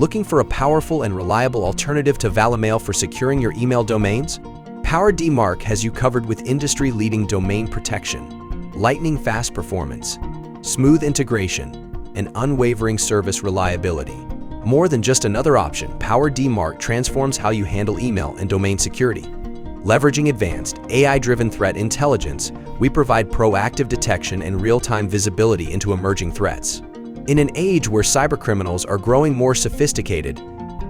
Looking for a powerful and reliable alternative to Valimail for securing your email domains? PowerDMARC has you covered with industry-leading domain protection, lightning-fast performance, smooth integration, and unwavering service reliability. More than just another option, PowerDMARC transforms how you handle email and domain security. Leveraging advanced, AI-driven threat intelligence, we provide proactive detection and real-time visibility into emerging threats. In an age where cybercriminals are growing more sophisticated,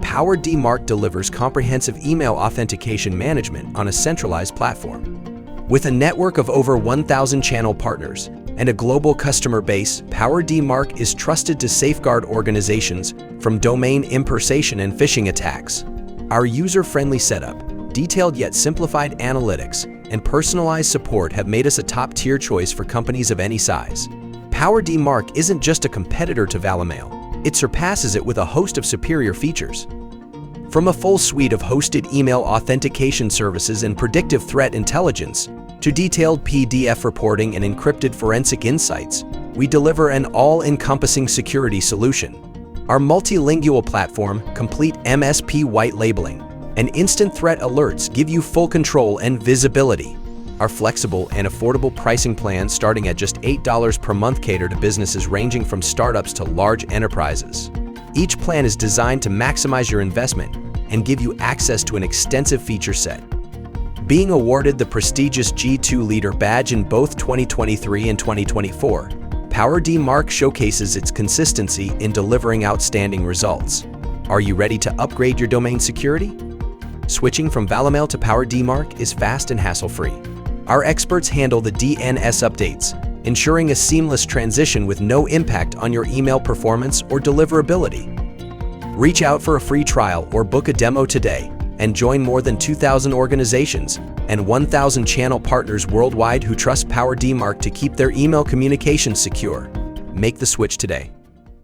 PowerDMARC delivers comprehensive email authentication management on a centralized platform. With a network of over 1,000 channel partners and a global customer base, PowerDMARC is trusted to safeguard organizations from domain impersonation and phishing attacks. Our user-friendly setup, detailed yet simplified analytics, and personalized support have made us a top-tier choice for companies of any size. PowerDMARC isn't just a competitor to Valimail, it surpasses it with a host of superior features. From a full suite of hosted email authentication services and predictive threat intelligence, to detailed PDF reporting and encrypted forensic insights, we deliver an all-encompassing security solution. Our multilingual platform, complete MSP white labeling, and instant threat alerts give you full control and visibility. Our flexible and affordable pricing plans starting at just $8 per month cater to businesses ranging from startups to large enterprises. Each plan is designed to maximize your investment and give you access to an extensive feature set. Being awarded the prestigious G2 Leader badge in both 2023 and 2024, PowerDMARC showcases its consistency in delivering outstanding results. Are you ready to upgrade your domain security? Switching from Valimail to PowerDMARC is fast and hassle-free. Our experts handle the DNS updates, ensuring a seamless transition with no impact on your email performance or deliverability. Reach out for a free trial or book a demo today and join more than 2,000 organizations and 1,000 channel partners worldwide who trust PowerDMARC to keep their email communications secure. Make the switch today.